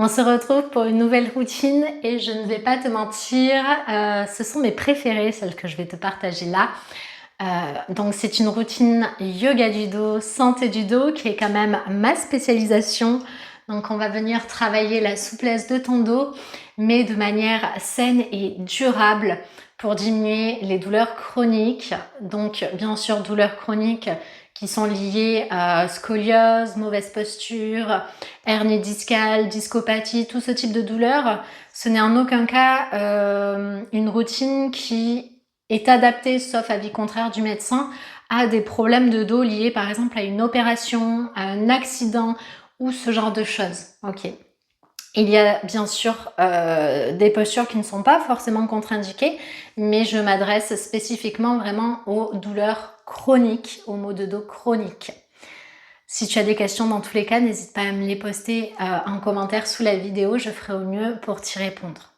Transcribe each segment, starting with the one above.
On se retrouve pour une nouvelle routine et je ne vais pas te mentir, ce sont mes préférées, celles que je vais te partager là. Donc c'est une routine yoga du dos, santé du dos qui est quand même ma spécialisation. Donc on va venir travailler la souplesse de ton dos, mais de manière saine et durable pour diminuer les douleurs chroniques. Donc bien sûr douleurs chroniques qui sont liées à scoliose, mauvaise posture, hernie discale, discopathie, tout ce type de douleurs. Ce n'est en aucun cas une routine qui est adaptée, sauf avis contraire du médecin, à des problèmes de dos liés par exemple à une opération, à un accident ou ce genre de choses. Ok. Il y a bien sûr des postures qui ne sont pas forcément contre-indiquées, mais je m'adresse spécifiquement vraiment aux douleurs chroniques, aux maux de dos chroniques. Si tu as des questions dans tous les cas, n'hésite pas à me les poster en commentaire sous la vidéo, je ferai au mieux pour t'y répondre.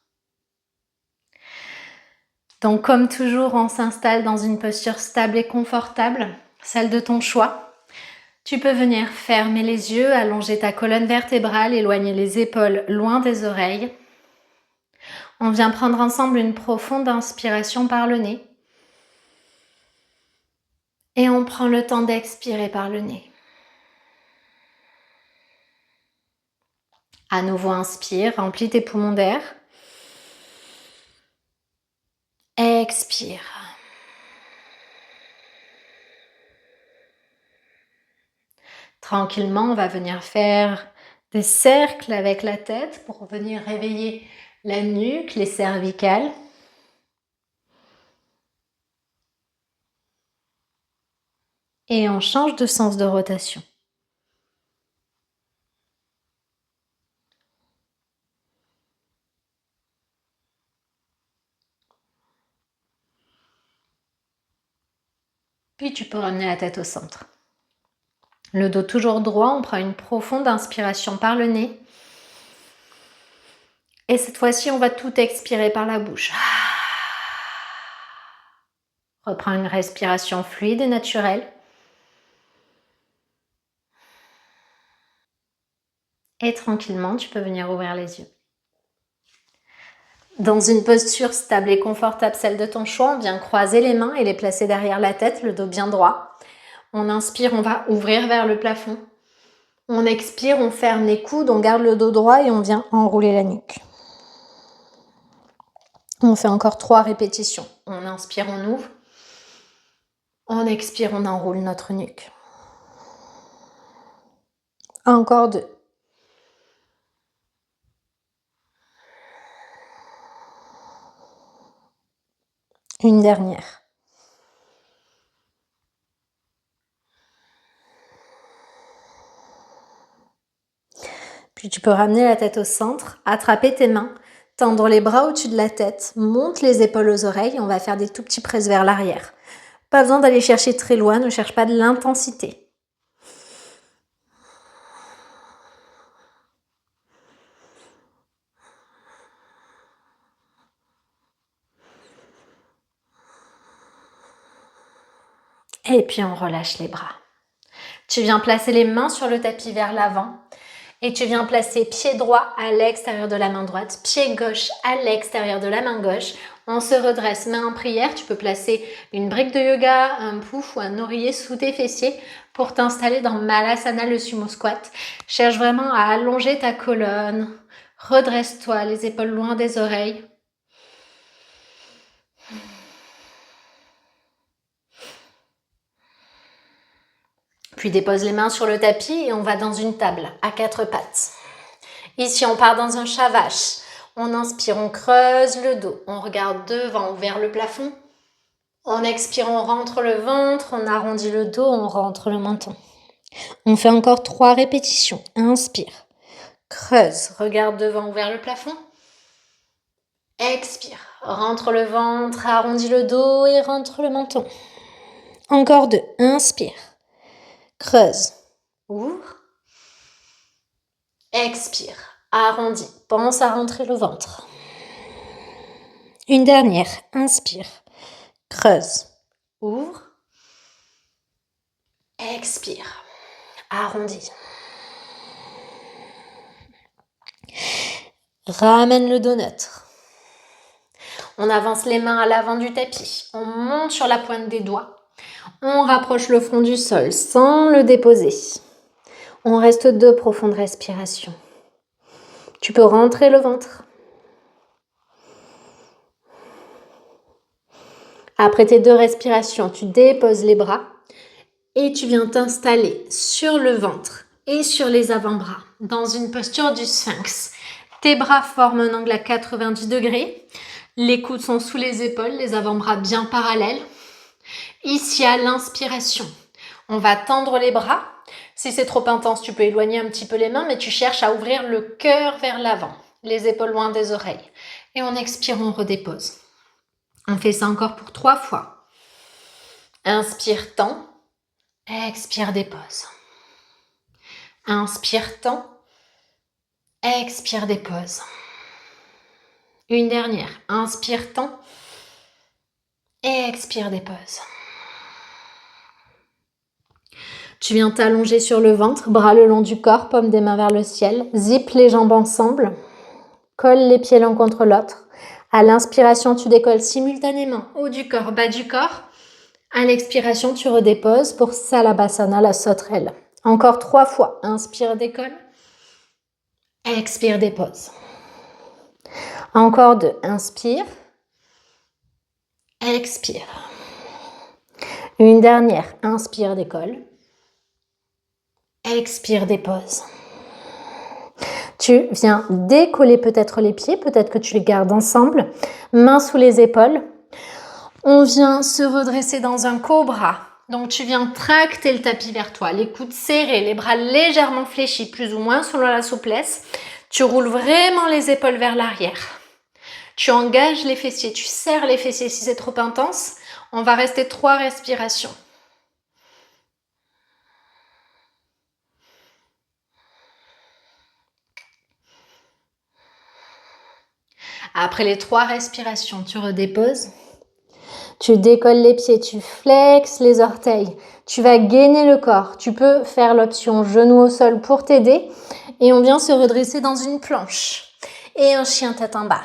Donc comme toujours, on s'installe dans une posture stable et confortable, celle de ton choix. Tu peux venir fermer les yeux, allonger ta colonne vertébrale, éloigner les épaules loin des oreilles. On vient prendre ensemble une profonde inspiration par le nez. Et on prend le temps d'expirer par le nez. À nouveau, inspire, remplis tes poumons d'air. Expire. Tranquillement, on va venir faire des cercles avec la tête pour venir réveiller la nuque, les cervicales. Et on change de sens de rotation. Puis tu peux ramener la tête au centre. Le dos toujours droit, on prend une profonde inspiration par le nez. Et cette fois-ci, on va tout expirer par la bouche. Reprends une respiration fluide et naturelle. Et tranquillement, tu peux venir ouvrir les yeux. Dans une posture stable et confortable, celle de ton choix, on vient croiser les mains et les placer derrière la tête, le dos bien droit. On inspire, on va ouvrir vers le plafond. On expire, on ferme les coudes, on garde le dos droit et on vient enrouler la nuque. On fait encore 3 répétitions. On inspire, on ouvre. On expire, on enroule notre nuque. Encore 2. Une dernière. Puis tu peux ramener la tête au centre, attraper tes mains, tendre les bras au-dessus de la tête, monte les épaules aux oreilles, on va faire des tout petits presses vers l'arrière. Pas besoin d'aller chercher très loin, ne cherche pas de l'intensité. Et puis on relâche les bras. Tu viens placer les mains sur le tapis vers l'avant et tu viens placer pied droit à l'extérieur de la main droite, pied gauche à l'extérieur de la main gauche. On se redresse, main en prière. Tu peux placer une brique de yoga, un pouf ou un oreiller sous tes fessiers pour t'installer dans Malasana, le sumo squat. Cherche vraiment à allonger ta colonne. Redresse-toi, les épaules loin des oreilles. Puis dépose les mains sur le tapis et on va dans une table à 4 pattes. Ici, on part dans un shavash. On inspire, on creuse le dos. On regarde devant ou vers le plafond. On expire, on rentre le ventre. On arrondit le dos, on rentre le menton. On fait encore 3 répétitions. Inspire. Creuse, regarde devant ou vers le plafond. Expire, rentre le ventre, arrondis le dos et rentre le menton. Encore 2. Inspire. Creuse. Ouvre. Expire. Arrondis. Pense à rentrer le ventre. Une dernière. Inspire. Creuse. Ouvre. Expire. Arrondis. Ramène le dos neutre. On avance les mains à l'avant du tapis. On monte sur la pointe des doigts. On rapproche le front du sol sans le déposer. On reste 2 profondes respirations. Tu peux rentrer le ventre. Après tes 2 respirations, tu déposes les bras et tu viens t'installer sur le ventre et sur les avant-bras dans une posture du sphinx. Tes bras forment un angle à 90 degrés. Les coudes sont sous les épaules, les avant-bras bien parallèles. Ici, à l'inspiration, on va tendre les bras. Si c'est trop intense, tu peux éloigner un petit peu les mains, mais tu cherches à ouvrir le cœur vers l'avant, les épaules loin des oreilles. Et on expire, on redépose. On fait ça encore pour 3 fois. Inspire, tends. Expire, dépose. Inspire, tends. Expire, dépose. Une dernière. Inspire, tends. Expire, dépose. Tu viens t'allonger sur le ventre, bras le long du corps, paume des mains vers le ciel. Zip les jambes ensemble. Colle les pieds l'un contre l'autre. À l'inspiration, tu décolles simultanément haut du corps, bas du corps. À l'expiration, tu redéposes pour Salabhasana, la sauterelle. Encore 3 fois. Inspire, décolle. Expire, dépose. Encore 2. Inspire. Expire. Une dernière. Inspire, décolle. Expire, dépose. Tu viens décoller peut-être les pieds, peut-être que tu les gardes ensemble. Mains sous les épaules. On vient se redresser dans un cobra. Donc tu viens tracter le tapis vers toi, les coudes serrés, les bras légèrement fléchis, plus ou moins selon la souplesse. Tu roules vraiment les épaules vers l'arrière. Tu engages les fessiers, tu serres les fessiers si c'est trop intense. On va rester 3 respirations. Après les 3 respirations, tu redéposes. Tu décolles les pieds, tu flexes les orteils. Tu vas gainer le corps. Tu peux faire l'option genou au sol pour t'aider. Et on vient se redresser dans une planche. Et un chien tête en bas.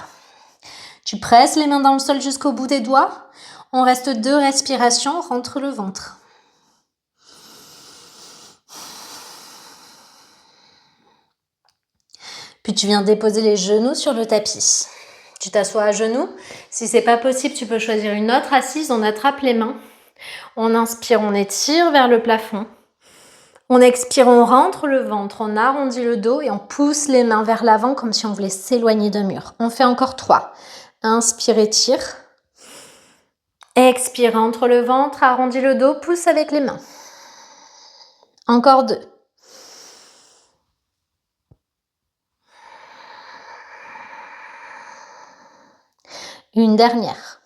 Tu presses les mains dans le sol jusqu'au bout des doigts. On reste 2 respirations, rentre le ventre. Puis tu viens déposer les genoux sur le tapis. Tu t'assois à genoux. Si c'est pas possible, tu peux choisir une autre assise. On attrape les mains. On inspire, on étire vers le plafond. On expire, on rentre le ventre, on arrondit le dos et on pousse les mains vers l'avant comme si on voulait s'éloigner d'un mur. On fait encore 3. Inspire, étire. Expire, rentre le ventre, arrondis le dos, pousse avec les mains. Encore 2. Une dernière.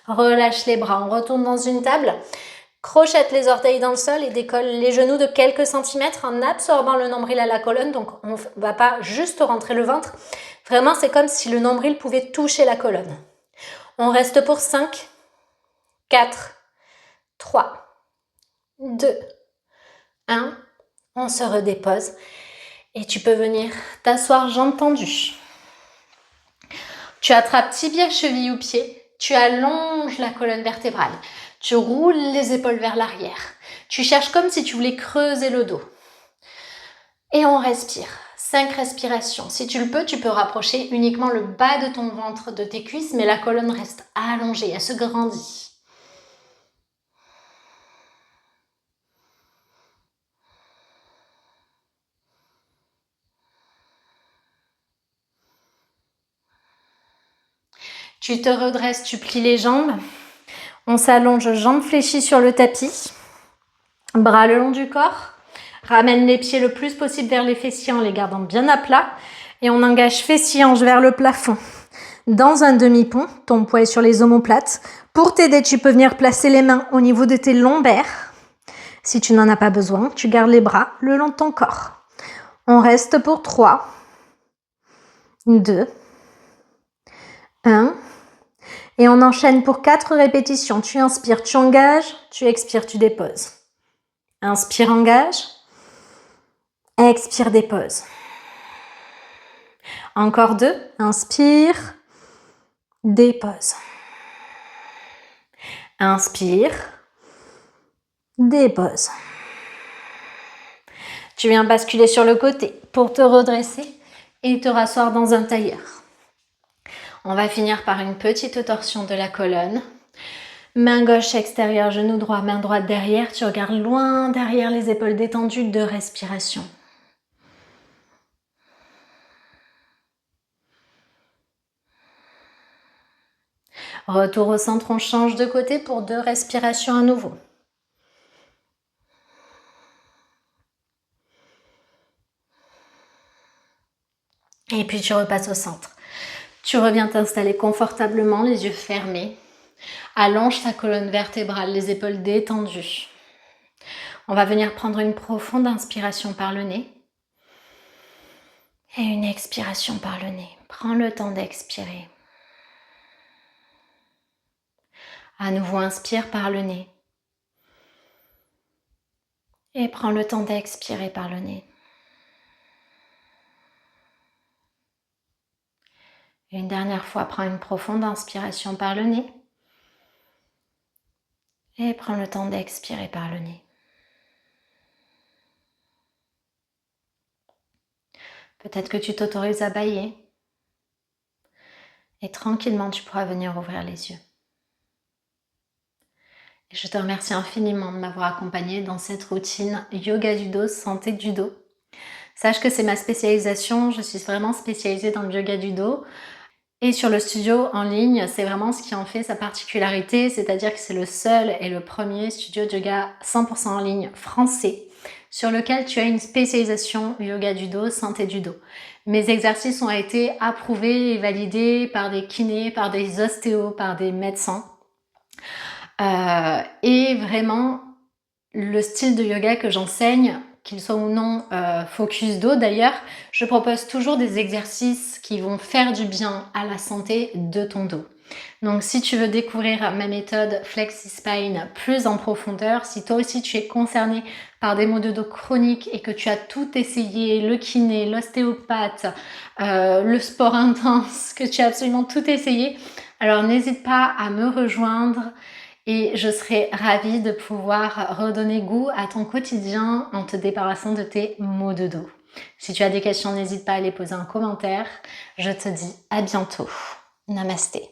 Relâche les bras, on retourne dans une table. Crochette les orteils dans le sol et décolle les genoux de quelques centimètres en absorbant le nombril à la colonne. Donc on ne va pas juste rentrer le ventre. Vraiment, c'est comme si le nombril pouvait toucher la colonne. On reste pour 5, 4, 3, 2, 1. On se redépose et tu peux venir t'asseoir jambes tendues. Tu attrapes tibia, cheville ou pied. Tu allonges la colonne vertébrale. Tu roules les épaules vers l'arrière. Tu cherches comme si tu voulais creuser le dos. Et on respire. 5 respirations. Si tu le peux, tu peux rapprocher uniquement le bas de ton ventre de tes cuisses, mais la colonne reste allongée, elle se grandit. Tu te redresses, tu plies les jambes. On s'allonge, jambes fléchies sur le tapis. Bras le long du corps. Ramène les pieds le plus possible vers les fessiers en les gardant bien à plat. Et on engage fessiers-hanches vers le plafond. Dans un demi-pont, ton poids est sur les omoplates. Pour t'aider, tu peux venir placer les mains au niveau de tes lombaires. Si tu n'en as pas besoin, tu gardes les bras le long de ton corps. On reste pour 3, 2, 1. Et on enchaîne pour 4 répétitions. Tu inspires, tu engages, tu expires, tu déposes. Inspire, engage. Expire, dépose. Encore 2. Inspire, dépose. Inspire, dépose. Tu viens basculer sur le côté pour te redresser et te rasseoir dans un tailleur. On va finir par une petite torsion de la colonne. Main gauche extérieure, genou droit, main droite derrière. Tu regardes loin derrière les épaules détendues, 2 respirations. Retour au centre, on change de côté pour 2 respirations à nouveau. Et puis tu repasses au centre. Tu reviens t'installer confortablement, les yeux fermés. Allonge ta colonne vertébrale, les épaules détendues. On va venir prendre une profonde inspiration par le nez. Et une expiration par le nez. Prends le temps d'expirer. À nouveau, inspire par le nez. Et prends le temps d'expirer par le nez. Une dernière fois, prends une profonde inspiration par le nez. Et prends le temps d'expirer par le nez. Peut-être que tu t'autorises à bâiller. Et tranquillement, tu pourras venir ouvrir les yeux. Et je te remercie infiniment de m'avoir accompagnée dans cette routine yoga du dos, santé du dos. Sache que c'est ma spécialisation, je suis vraiment spécialisée dans le yoga du dos. Et sur le studio en ligne, c'est vraiment ce qui en fait sa particularité, c'est-à-dire que c'est le seul et le premier studio de yoga 100% en ligne français sur lequel tu as une spécialisation yoga du dos, santé du dos. Mes exercices ont été approuvés et validés par des kinés, par des ostéos, par des médecins. Et vraiment, le style de yoga que j'enseigne, qu'il soit ou non focus dos d'ailleurs, je propose toujours des exercices qui vont faire du bien à la santé de ton dos. Donc si tu veux découvrir ma méthode FlexiSpine plus en profondeur, si toi aussi tu es concerné par des maux de dos chroniques et que tu as tout essayé, le kiné, l'ostéopathe, le sport intense, que tu as absolument tout essayé, alors n'hésite pas à me rejoindre. Et je serai ravie de pouvoir redonner goût à ton quotidien en te débarrassant de tes maux de dos. Si tu as des questions, n'hésite pas à les poser en commentaire. Je te dis à bientôt. Namasté.